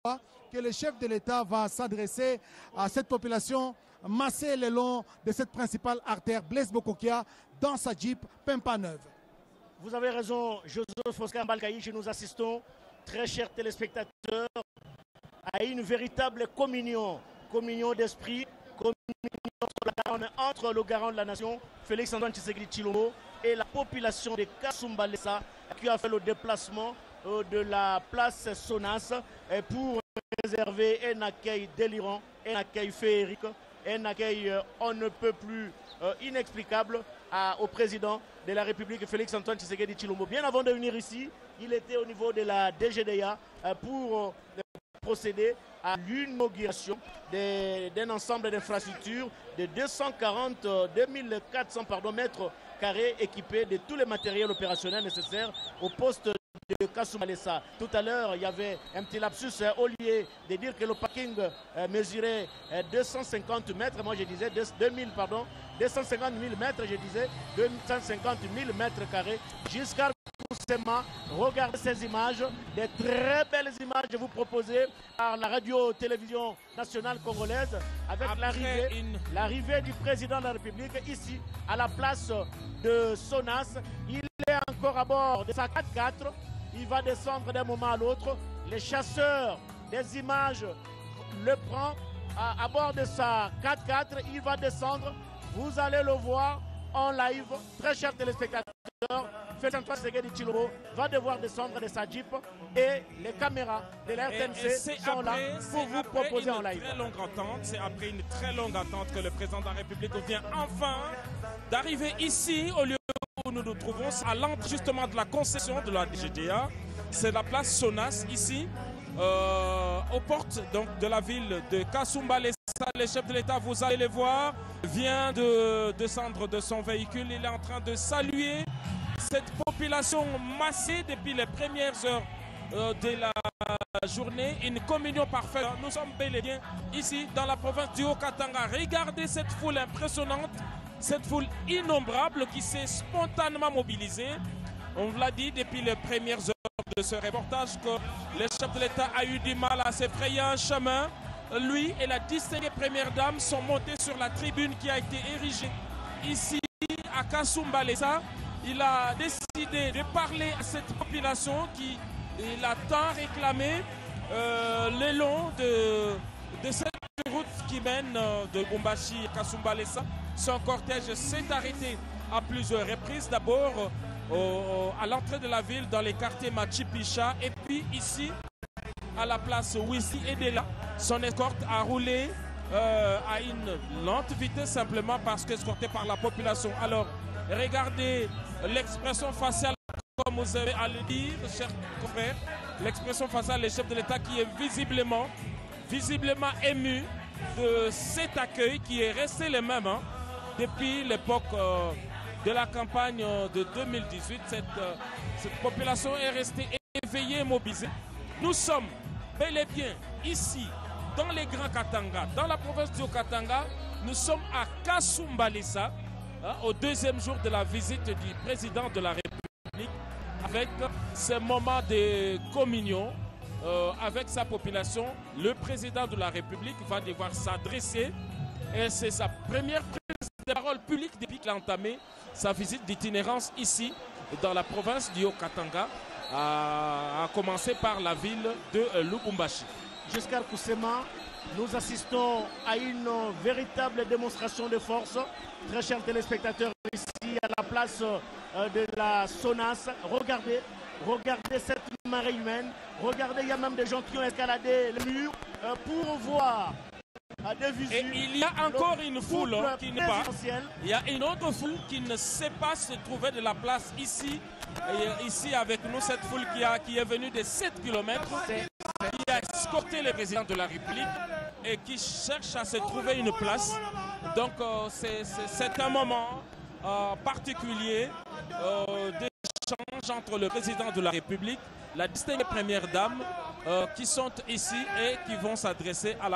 que le chef de l'État va s'adresser à cette population massée le long de cette principale artère Blaise Bokokia dans sa Jeep Pempa neuve. Vous avez raison, Joseph Oscar Mbalkaïch, nous assistons, très chers téléspectateurs, à une véritable communion d'esprit, entre le garant de la nation, Félix Antoine Tshisekedi Tshilombo, et la population de Kasumbalesa qui a fait le déplacement de la place Sonas pour réserver un accueil délirant, un accueil féerique, un accueil on ne peut plus inexplicable au président de la République, Félix Antoine Tshisekedi Tshilombo. Bien avant de venir ici, il était au niveau de la DGDA pour procéder à l'inauguration d'un ensemble d'infrastructures de 2400 mètres carrés équipés de tous les matériels opérationnels nécessaires au poste de Kasumbalesa. Tout à l'heure, il y avait un petit lapsus au lieu de dire que le parking mesurait 250 mètres. Moi, je disais 250 000 mètres, je disais 250 000 mètres carrés jusqu'à regardez ces images, des très belles images vous proposées par la radio-télévision nationale congolaise avec l'arrivée du président de la République ici à la place de Sonas. Il est encore à bord de sa 4x4, il va descendre d'un moment à l'autre. Les chasseurs des images le prend à bord de sa 4x4, il va descendre, vous allez le voir en live, très chers téléspectateurs. Félix Antoine Tshisekedi Tshilombo va devoir descendre de sa Jeep et les caméras de la RTNC sont là pour vous proposer en live. C'est après une très longue attente que le président de la République vient enfin d'arriver ici au lieu où nous nous trouvons, à l'entrée justement de la concession de la DGDA. C'est la place Sonas ici, aux portes donc, de la ville de Kasumbalesa. Le chef de l'État, vous allez les voir, vient de descendre de son véhicule. Il est en train de saluer cette population massée depuis les premières heures de la journée. Une communion parfaite. Nous sommes bel et bien ici dans la province du Haut-Katanga. Regardez cette foule impressionnante, cette foule innombrable qui s'est spontanément mobilisée. On vous l'a dit depuis les premières heures de ce reportage que le chef de l'État a eu du mal à se frayer un chemin. Lui et la distinguée première dame sont montés sur la tribune qui a été érigée ici à Kasumbalesa. Il a décidé de parler à cette population qui l'a tant réclamé le long de cette route qui mène de Lubumbashi à Kasumbalesa. Son cortège s'est arrêté à plusieurs reprises. D'abord à l'entrée de la ville dans les quartiers Machipicha et puis ici à la place Wisi et de là, son escorte a roulé à une lente vitesse simplement parce qu'escorté par la population. Alors, regardez l'expression faciale, comme vous avez à le dire, chers confrères, l'expression faciale du chef de l'État qui est visiblement ému de cet accueil qui est resté le même depuis l'époque de la campagne de 2018. Cette population est restée éveillée et mobilisée. Nous sommes bel et bien ici, dans les Grands Katanga, dans la province du Haut-Katanga. Nous sommes à Kasumbalesa, au deuxième jour de la visite du président de la République, avec ce moment de communion avec sa population. Le président de la République va devoir s'adresser, et c'est sa première prise de parole publique depuis qu'il a entamé sa visite d'itinérance ici, dans la province du Haut-Katanga, à commencer par la ville de Lubumbashi. Giscard Koussema, nous assistons à une véritable démonstration de force. Très chers téléspectateurs, ici à la place de la Sonas, regardez cette marée humaine. Regardez, il y a même des gens qui ont escaladé le mur pour voir des visus. Et il y a encore une foule qui n'est pas. Il y a une autre foule qui ne sait pas se trouver de la place ici. Et ici avec nous, cette foule qui est venue de 7 km, qui a escorté le président de la République et qui cherche à se trouver une place. Donc c'est un moment particulier d'échange entre le président de la République, la distinguée première dame, qui sont ici et qui vont s'adresser à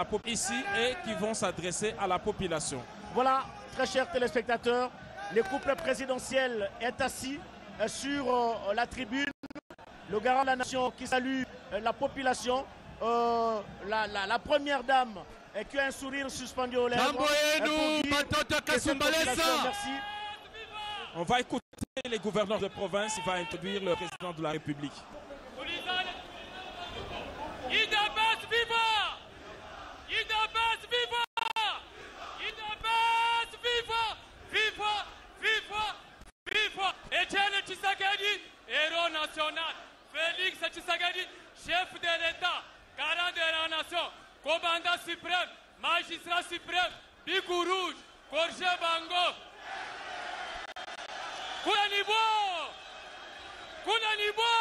la population. Voilà, très chers téléspectateurs, le couple présidentiel est assis sur la tribune. Le garant de la nation qui salue la population la première dame qui a un sourire suspendu aux lèvres. Merci. On va écouter les gouverneurs de province. Il va introduire le président de la République. UDPS viva! UDPS viva! UDPS viva! Viva! Viva! Viva! Etienne Tshisekedi, héros national. Félix Tshisekedi, chef de l'État, garant de la nation, commandant suprême, magistrat suprême, Bigou Rouge, Corgé Bango. Koulanibo! Koulanibo!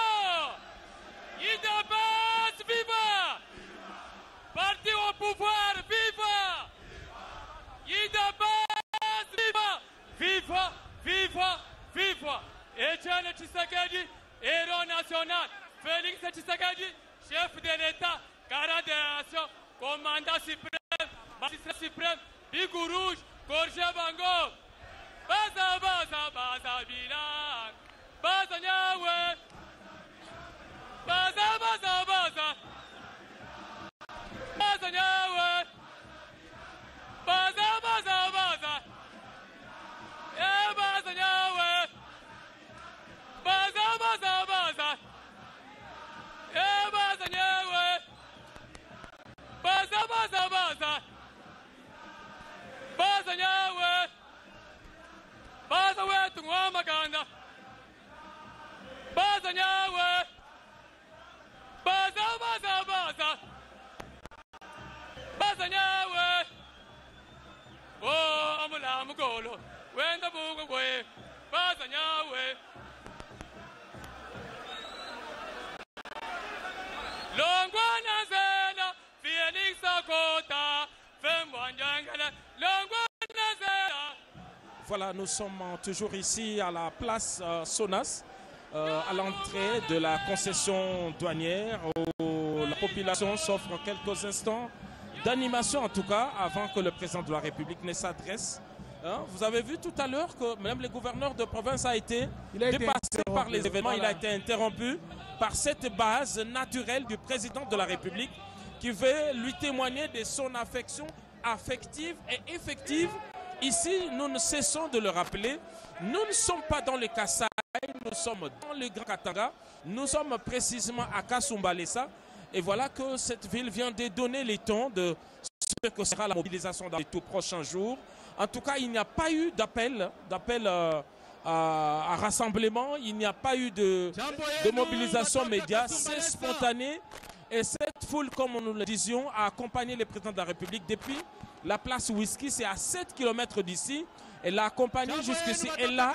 UDPS viva! Parti au pouvoir, viva! UDPS viva! Viva! Viva! Viva! Etienne Tshisekedi, héros national. Félix Tshisekedi, chef de l'État, garant de la nation, commandant suprême, magistrat suprême, Bigou Rouge, Corgé Bango. Baza, baza, baza, bilan. Baza, Nyawe. Baza, baza, baza. Baza, Nyawe. Baza, baza, baza. Baza, Nyawe. Baza, baza, baza. Baza, Nyawe. Baza, baza, baza. Baza, Nyawe. Baza wetu ng'wamaganda. Baza Nyawe. Baza, baza, baza. Baza Nyawe. Oh, amulamu golo. Wenda bugo gwe. Baza Nyawe. Longwana zena. Phoenix Akota. Fembwanjangana. Longwana zena. Voilà, nous sommes toujours ici à la place Sonas, à l'entrée de la concession douanière, où la population s'offre quelques instants d'animation, en tout cas, avant que le président de la République ne s'adresse. Vous avez vu tout à l'heure que même le gouverneur de province a été dépassé par les événements. Voilà. Il a été interrompu par cette base naturelle du président de la République qui veut lui témoigner de son affection affective et effective. Ici, nous ne cessons de le rappeler, nous ne sommes pas dans le Kasaï, nous sommes dans le Grand Katanga, nous sommes précisément à Kasumbalesa. Et voilà que cette ville vient de donner les tons de ce que sera la mobilisation dans les tout prochains jours. En tout cas, il n'y a pas eu d'appel à rassemblement, il n'y a pas eu de mobilisation média, c'est spontané. Et cette foule, comme nous le disions, a accompagné le président de la République depuis la place Whisky, c'est à 7 km d'ici. Elle l'a accompagné jusqu'ici. Et là,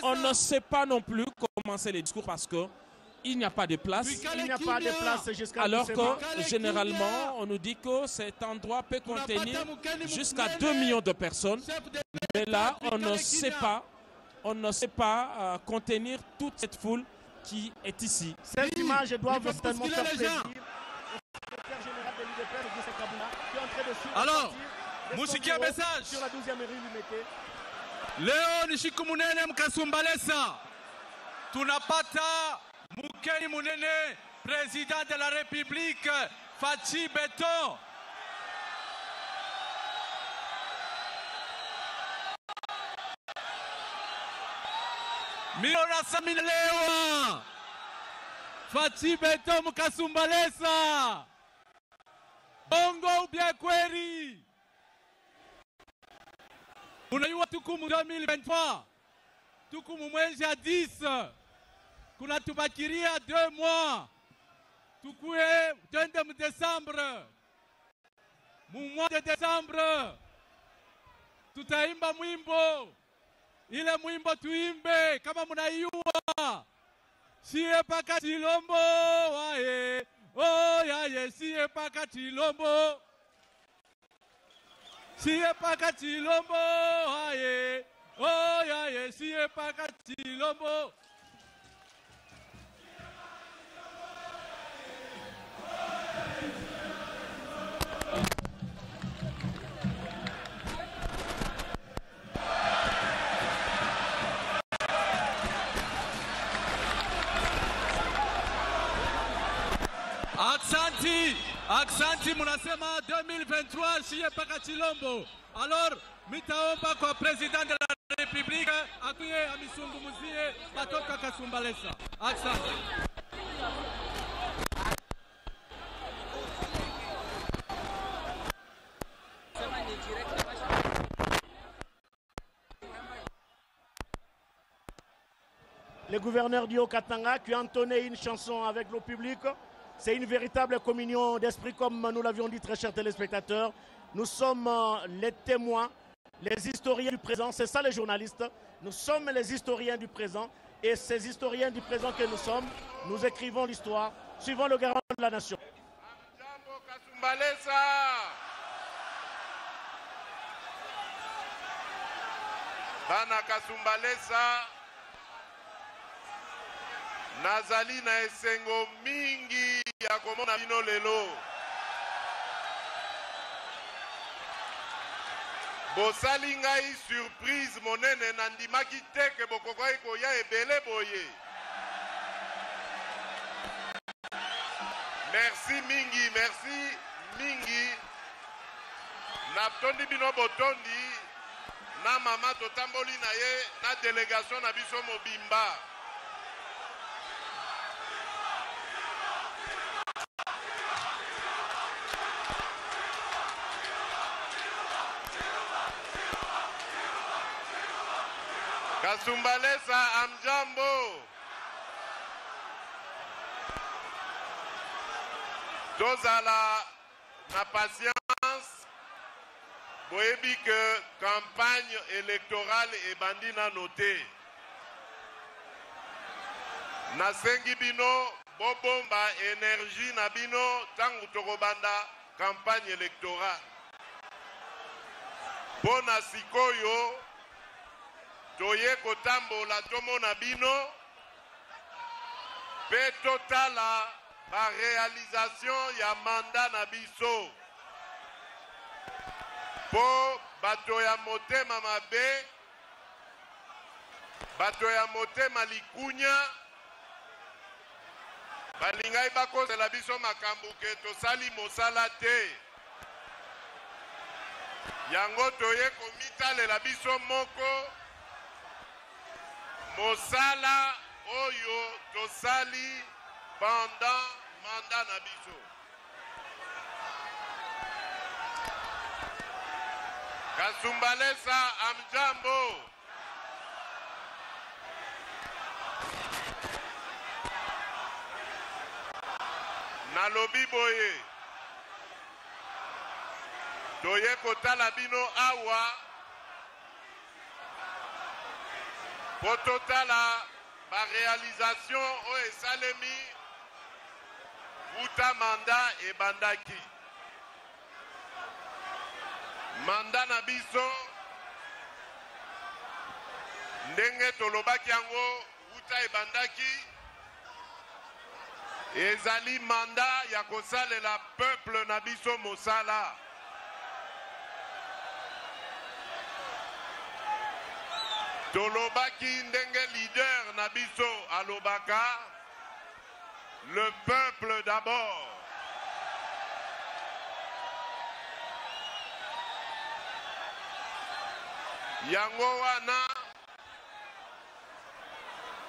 on ne sait pas non plus commencer les discours parce qu'il n'y a pas de place. Il n'y a pas de place jusqu'à alors que généralement, on nous dit que cet endroit peut contenir jusqu'à 2 millions de personnes. Mais là, on ne sait pas contenir toute cette foule qui est ici. Cette image doit certainement faire plaisir. Secrétaire général de l'UDPS, Augustin Kabila, qui est en train de suivre. Alors, musikia message. Sur la 12e rue Limete. Leo ni siku munene mkasumbalesa. Tunapata mukeni munene, président de la République, Fachi Beton. Miona Saminelewa. Fachi Beton mkasumbalesa. Bongo ubia kweli. Unajua tukumu 2023. Tukumu mwezi ya 10. Kuna tubakiria 2 mois. Tukue twende mu Desembre. Mu mois de Desembre. Tutaimba mwimbo. Ile mwimbo tuimbe kama mnaiua. Sie paka Chilombo wae. Oh ya ye sie paka Chilombo. Sie paka Chilombo wae. Oh ya ye sie paka Chilombo. Aksanti munasema 2023 siye paka Chilombo. Alors mitaomba kwa president de la République akuye amisungumuzie batoka Kasumbalesa. Aksanti. Le gouverneur du Haut-Katanga qui a entonné une chanson avec le public. C'est une véritable communion d'esprit comme nous l'avions dit, très chers téléspectateurs. Nous sommes les témoins, les historiens du présent. C'est ça les journalistes. Nous sommes les historiens du présent. Et ces historiens du présent que nous sommes, nous écrivons l'histoire suivant le garant de la nation. Bana Kasumbalesa. Nazali na esengo mingi ya komona bino lelo. Bosali ngai surprise monene nandimaki teke bokokai koya ebele boye. Merci mingi, merci mingi. Naptondi bino botondi na mama totamboli na ye na délégation na biso mobimba. Kasumbalesa amjambo. Tozala na patience. Boyebi que campagne électorale et bandina noté. Nasengi bino bobomba énergie na bino tangu tokobanda campagne électorale. Bona sikoyo toye kotambola tomona bino pe totala ba réalisation ya mandat na biso po bato ya motema mabe bato ya motema likunya balingai bakozela biso makambo ke tosali mosala te yango toye komitalela biso moko Mosala oyo tosali pendant mandat na biso. Kasumbalesa amjambo. Nalobi boye. Toye kotala bino awa. Pototala ba réalisation o esalemi uta manda e bandaki. Manda na biso ndenge tolobaki yango uta e bandaki ezali manda ya kosalela peuple na biso mosala. Tolobaki ndenge leader na biso alobaka le peuple d'abord. Yango wana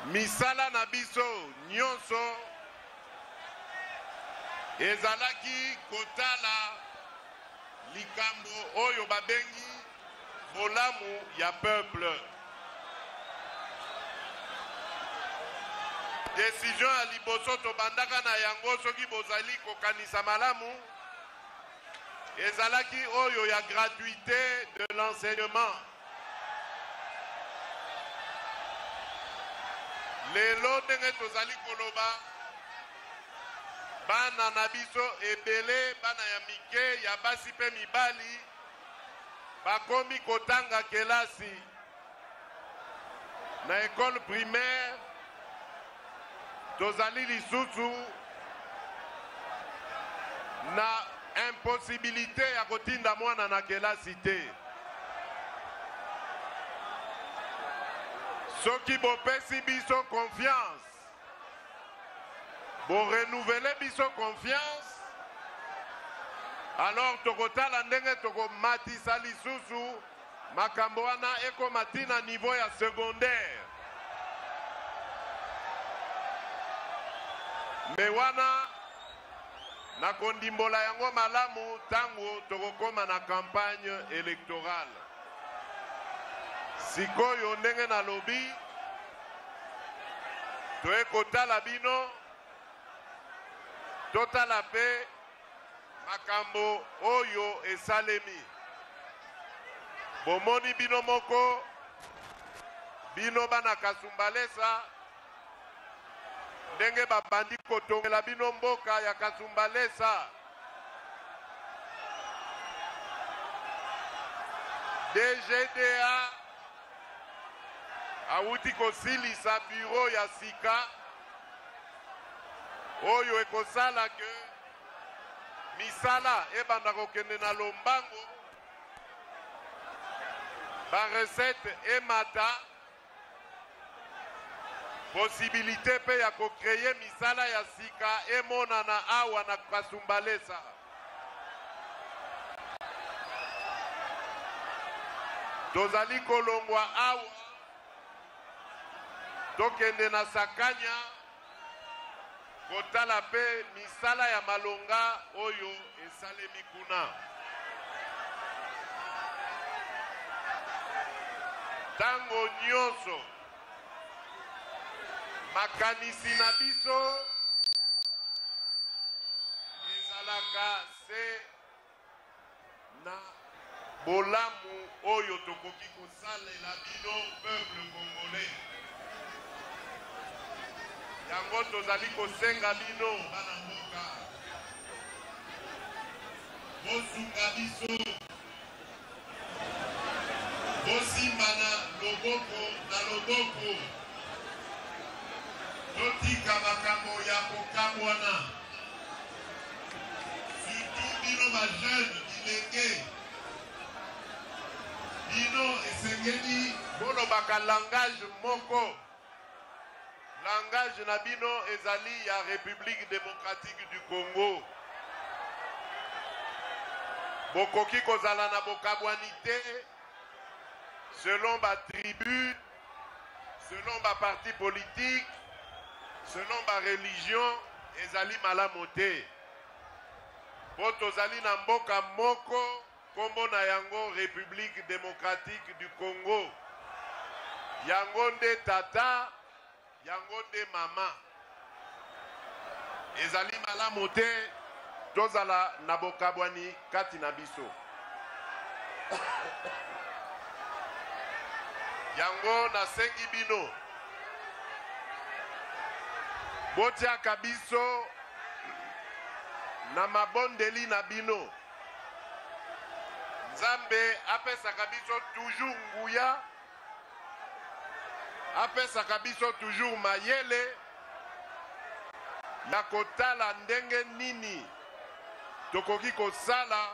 misala na biso nyonso ezalaki kotala likambo oyo babengi bolamu ya peuple. Décision à liboso to bandaka na yango soki bozali kokanisa malamu ezalaki oyo ya gratuité de l'enseignement. Lelo ndenge tozali koloba bana na biso ebele bana ya mike ya basi pe mibali bakomi kotanga kelasi na école primaire. Tozali lisusu na impossibilité ya kotinda mwana na kelasi te. Soki bopesi biso confiance, bo renouveler biso confiance, Alors tokotala ndenge tokomatisa lisusu makambo wana ekomati na niveau ya secondaire. Me wana nakondimbola yango malamu tango tokokoma na campagne électorale. Sikoyo ndenge nalobi toekotala bino totala pe makambo oyo esalemi. Bomoni bino moko bino bana Kasumbalesa ndenge babandi kotongela bino mboka ya Kasumbalesa. DGDA awuti kosilisa bureau ya sika oyo ekosala ke misala ebanda kokende na lombango ba recette emata possibilité pe ya kokreye misala ya sika emonana awa na Kasumbalesa. Tozali kolongwa awa tokende na Sakanya kotala pe misala ya malonga oyo esalemi kuna. Tango nyonso makanisi na biso ezalaka se na bolamu oyo tokoki kosalela bino peuple congolais. Yango tozali kosenga bino bana mboka bosunga biso bosimbana loboko totika makambo ya kokabwana surtout bino bajeune bilenge bino esengeli bolobaka langage moko. Langage na bino ezali ya République démocratique du Congo. Bokoki kozala na bokabwani te selon ba tribu, selon ba parti politique, selon ba religion ezali malamu te. Po tozali na mboka moko kombo na yango République démocratique du Congo. Yango nde tata, yango nde mama. Ezali malamu te tozala na bokabwani kati na biso. Yango nasengi bino botiaka biso na mabondeli na bino. Nzambe apesaka biso toujours nguya, apesaka biso toujours mayele na kotala ndenge nini tokoki kosala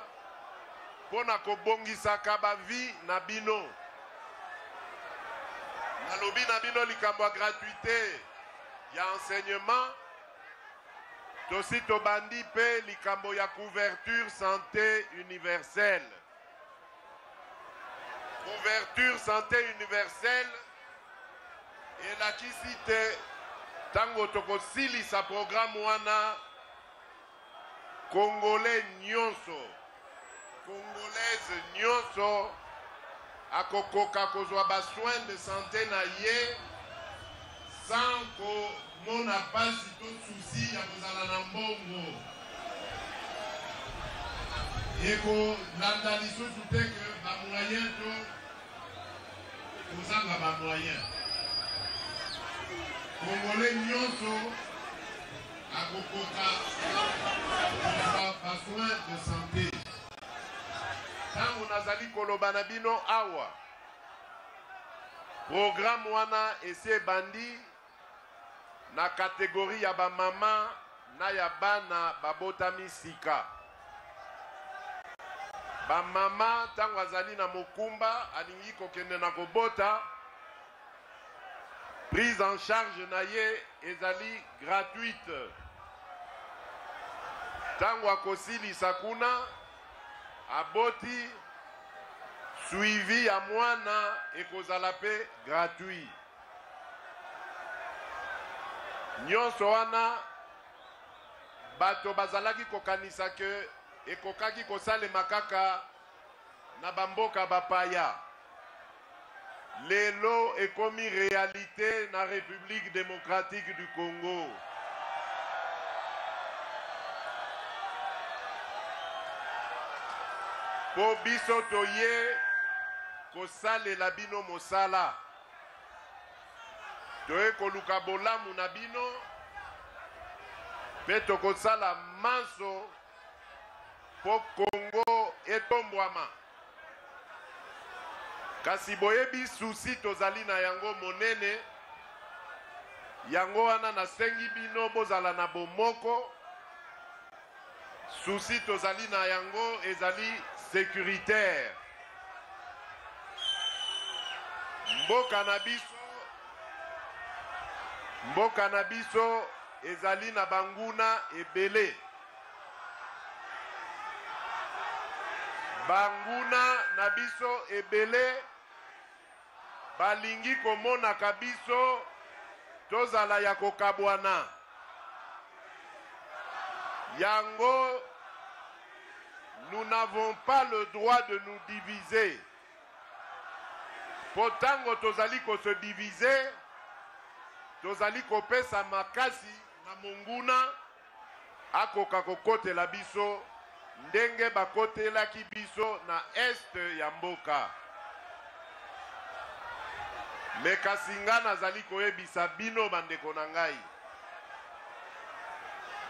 pona kobongisaka bavi na bino. Nalobi na bino likambo ya gratuité ya enseignement, tosi tobandi pe likambo ya couverture santé universelle. Couverture santé universelle elakisi te tango tokosilisa programme wana Congolais nyonso, Congolaise nyonso akokoka kozwa ba soins de santé na ye sans komona pasi to souci ya kozala na mbongo. Eko landa lisusu te ke ba moyen to kozanga ba moyen. Congolais nyonso akokoka kozwa ba soins de santé. Tango nazali koloba na bino awa programme wana ese bandi na kategorie ya ba mama na ya bana babotami sika. Ba mama tango azali na mokumba alingi kokende na kobota, prise en charge na ye ezali gratuite. Tango akosilisa kuna aboti suivi ya mwana ekozala pe gratuit. Nyonso wana bato bazalaki kokanisa ke ekokaki kosalema kaka na bamboka bapaya. Lelo ekomi réalité na République démocratique du Congo. Po biso toye kosalela bino mosala. Toye koluka bolamu na bino pe tokosala manso po Congo etombwama. Kasi boyebi susi tozali na yango monene, yango wana nasengi bino bozala na bomoko. Susi tozali na yango ezali sécuritaire. Mboka na biso ezali na banguna ebele. Banguna na biso ebele balingi komona kabiso tozala ya kokabwana. Yango, nous n'avons pas le droit de nous diviser. Potango tozali ko se diviser, tozali kopesa makasi na monguna akoka kokote la biso ndenge bakote la kibiso na est ya mboka. Mekasinga nazali koyebisa bino bandeko na ngai.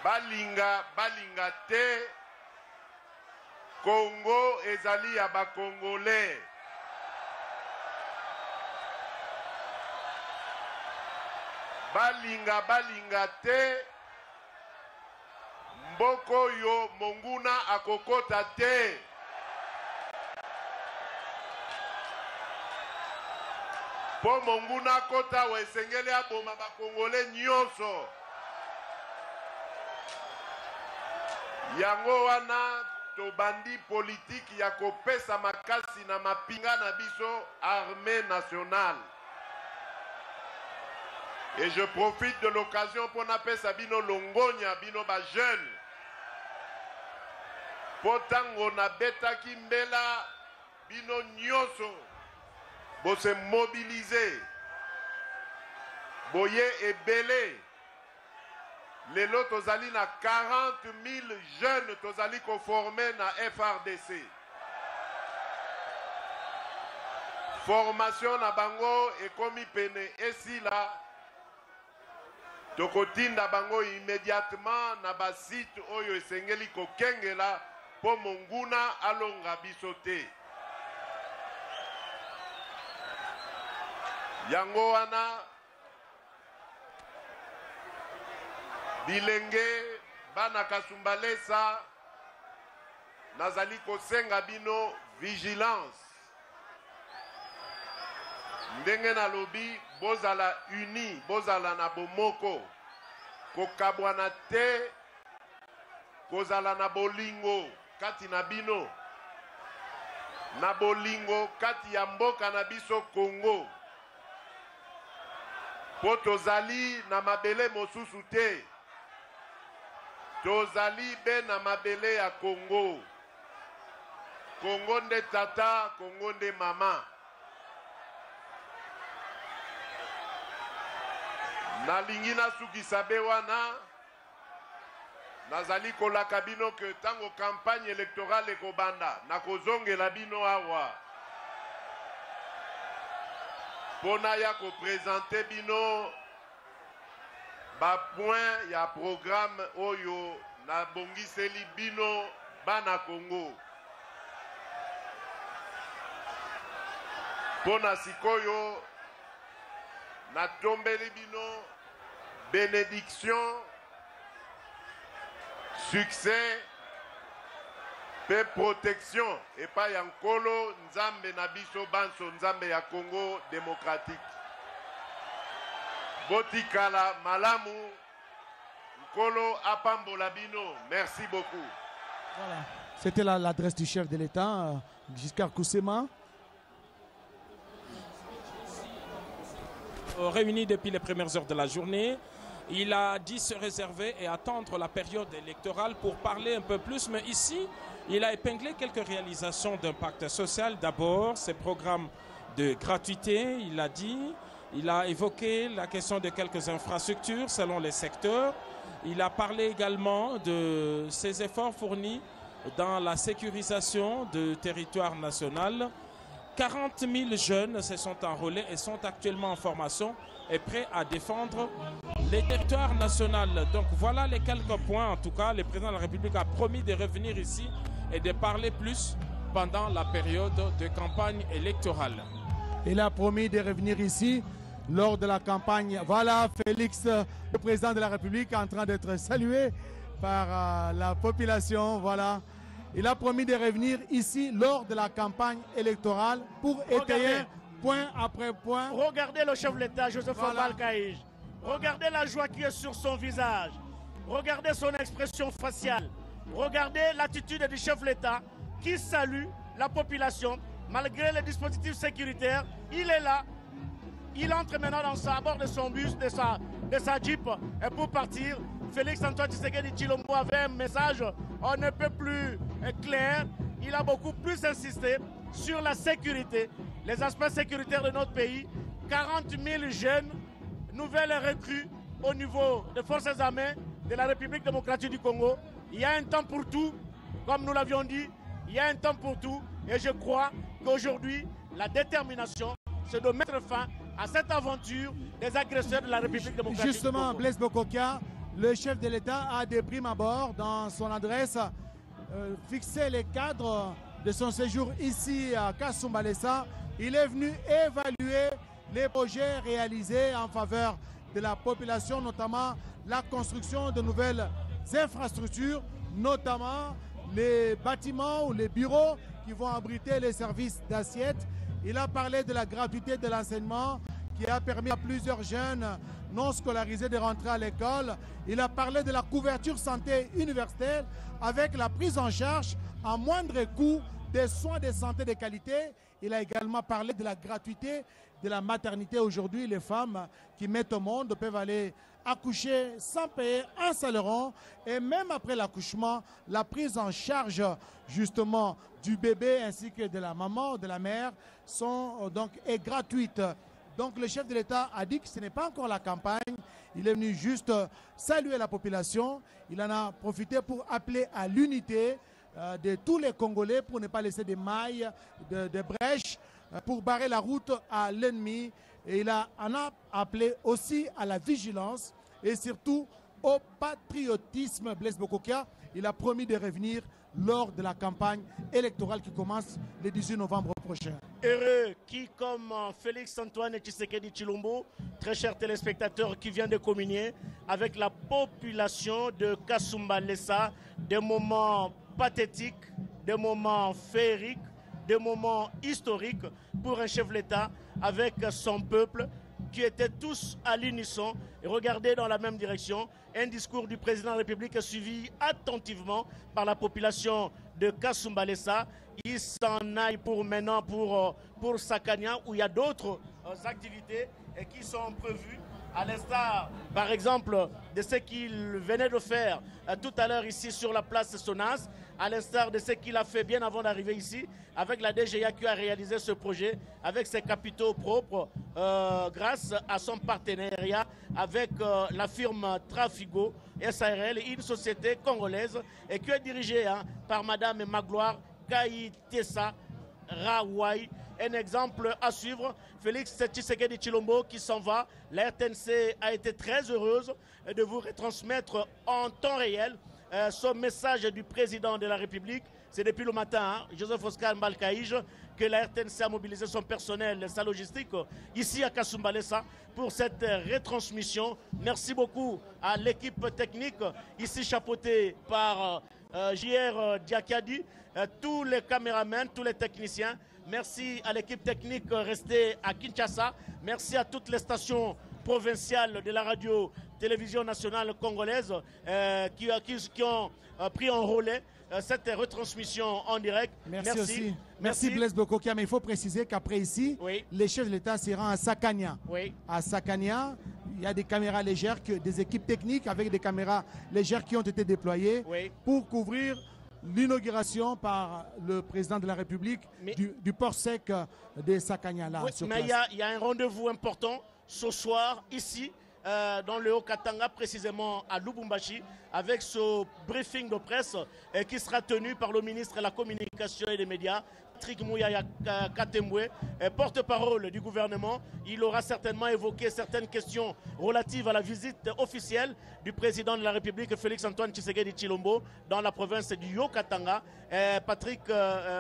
Balinga te. Congo ezali ya bakongolais. Balinga te. Mboko yo monguna akokota te. Po monguna kota wesengele aboma bakongolais nyonso. Yango wana tobandi politique ya kopesa makasi na mapinga na biso armée nationale. Et je profite de l'occasion pour napesa bino longonya bino ba jeune. Potango na betaki mbela bino nyonso bo se mobiliser. Boye ebele. Lelo tozali na 40 000 jeunes tozali ko formé na FRDC. Formation na bango ekomi pene esila. Tokotinda bango immédiatement na ba site oyo esengeli ko kengela po monguna alonga bisote. Yango wana bilenge bana kasumbalesa nazali kosenga bino vigilance. Ndenge na lobi bozala uni, bozala na bomoko. Kokabwana te, kozala na bolingo kati na bino. Na bolingo kati ya mboka na biso Congo. Po tozali na mabele mosusu te. Tozali be na mabele ya Congo. Congo nde tata, Congo nde mama. Nalingi nasukisa be wana nazali kolaka bino ke tango campagne électorale ekobanda nakozongela bino awa pona ya ko présenter bino ba point ya programme oyo na bongiseli bino bana Congo. Pona sikoyo na tombeli bino bénédiction, succès, pe protection et pas yankolo nzambe na biso banso nzambe ya Congo démocratique. Botikala malamu nkolo apambola bino. Merci beaucoup. Voilà. C'était l'adresse du chef de l'État, Giscard Koussema. Réuni depuis les premières heures de la journée, il a dit se réserver et attendre la période électorale pour parler un peu plus. Mais ici, il a épinglé quelques réalisations d'impact social. D'abord, ces programmes de gratuité, il a dit. Il a évoqué la question de quelques infrastructures selon les secteurs. Il a parlé également de ses efforts fournis dans la sécurisation du territoire national. 40 000 jeunes se sont enrôlés et sont actuellement en formation et prêts à défendre les territoires nationaux. Donc voilà les quelques points. En tout cas, le président de la République a promis de revenir ici et de parler plus pendant la période de campagne électorale. Il a promis de revenir ici lors de la campagne. Voilà Félix, le président de la République, en train d'être salué par la population. Voilà. Il a promis de revenir ici lors de la campagne électorale pour étayer point après point. Regardez le chef de l'État, Joseph Balkaïj. Regardez la joie qui est sur son visage. Regardez son expression faciale. Regardez l'attitude du chef de l'État qui salue la population malgré les dispositifs sécuritaires. Il est là. Il entre maintenant à bord de son bus, de sa Jeep pour partir. Félix Antoine Tshisekedi Tshilombo avait un message on ne peut plus clair. Il a beaucoup plus insisté sur la sécurité, les aspects sécuritaires de notre pays. 40 000 jeunes, nouvelles recrues au niveau des forces armées de la République démocratique du Congo. Il y a un temps pour tout, comme nous l'avions dit, il y a un temps pour tout. Et je crois qu'aujourd'hui, la détermination, c'est de mettre fin à cette aventure des agresseurs de la République démocratique Justement, du Congo. Blaise Bokokia, le chef de l'État a de prime abord dans son adresse fixé les cadres de son séjour ici à Kasumbalesa. Il est venu évaluer les projets réalisés en faveur de la population, notamment la construction de nouvelles infrastructures, notamment les bâtiments ou les bureaux qui vont abriter les services d'assiette. Il a parlé de la gratuité de l'enseignement qui a permis à plusieurs jeunes non scolarisés de rentrer à l'école. Il a parlé de la couverture santé universelle avec la prise en charge à moindre coût des soins de santé de qualité. Il a également parlé de la gratuité de la maternité. Aujourd'hui, les femmes qui mettent au monde peuvent aller accoucher sans payer un seul rond. Et même après l'accouchement, la prise en charge justement du bébé ainsi que de la maman, de la mère est gratuite. Donc le chef de l'État a dit que ce n'est pas encore la campagne. Il est venu juste saluer la population. Il en a profité pour appeler à l'unité de tous les Congolais pour ne pas laisser des mailles, de brèches, pour barrer la route à l'ennemi. Et il en a appelé aussi à la vigilance et surtout au patriotisme. Blaise Bokokia, il a promis de revenir lors de la campagne électorale qui commence le 18 novembre prochain. Heureux qui, comme Félix Antoine Tshisekedi Tshilombo, très chers téléspectateurs, qui vient de communier avec la population de Kasumbalesa, des moments pathétiques, des moments féeriques, des moments historiques pour un chef de l'État avec son peuple qui étaient tous à l'unisson et regardaient dans la même direction. Un discours du président de la République suivi attentivement par la population de Kasumbalesa. Il s'en aille maintenant pour Sakania où il y a d'autres activités qui sont prévues, à l'instar par exemple de ce qu'il venait de faire tout à l'heure ici sur la place Sonas, à l'instar de ce qu'il a fait bien avant d'arriver ici avec la DGA qui a réalisé ce projet avec ses capitaux propres grâce à son partenariat avec la firme Trafigo SARL, une société congolaise et qui est dirigée par Madame Magloire Kaitesa Rawai. Un exemple à suivre, Félix Tshisekedi Tshilombo qui s'en va. La RTNC a été très heureuse de vous retransmettre en temps réel ce message du président de la République. C'est depuis le matin, Joseph Oscar Balkaïj, que la RTNC a mobilisé son personnel, sa logistique, ici à Kasumbalesa pour cette retransmission. Merci beaucoup à l'équipe technique, ici chapeautée par JR Diakadi, tous les caméramans, tous les techniciens. Merci à l'équipe technique restée à Kinshasa. Merci à toutes les stations provinciales de la radio-télévision nationale congolaise qui ont pris un relais cette retransmission en direct. Merci aussi. Merci Blaise Bokokia, mais il faut préciser qu'après ici, les chefs de l'État se rendent à Sakania. À Sakania, il y a des caméras légères, des équipes techniques avec des caméras légères qui ont été déployées pour couvrir l'inauguration par le président de la République du port sec de Sakania. Là, mais il y a un rendez-vous important ce soir ici dans le Haut-Katanga, précisément à Lubumbashi, avec ce briefing de presse qui sera tenu par le ministre de la Communication et des Médias, Patrick Mouyaya Katembwe, porte-parole du gouvernement. Il aura certainement évoqué certaines questions relatives à la visite officielle du président de la République, Félix-Antoine Tshisekedi Tshilombo, dans la province du Haut-Katanga. Patrick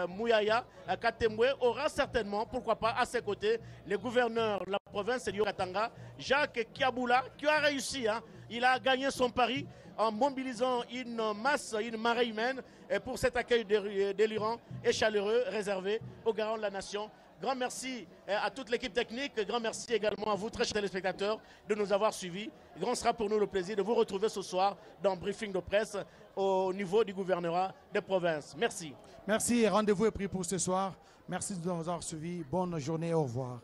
Mouyaya Katembwe aura certainement, pourquoi pas, à ses côtés, le gouverneur de la province du Haut-Katanga, Jacques Kiaboula, qui a réussi. Il a gagné son pari en mobilisant une masse, une marée humaine pour cet accueil délirant et chaleureux réservé aux garants de la nation. Grand merci à toute l'équipe technique, grand merci également à vous, très chers téléspectateurs, de nous avoir suivis. Grand sera pour nous le plaisir de vous retrouver ce soir dans le briefing de presse au niveau du gouvernorat des provinces. Merci. Merci, rendez-vous est pris pour ce soir. Merci de nous avoir suivis. Bonne journée, au revoir.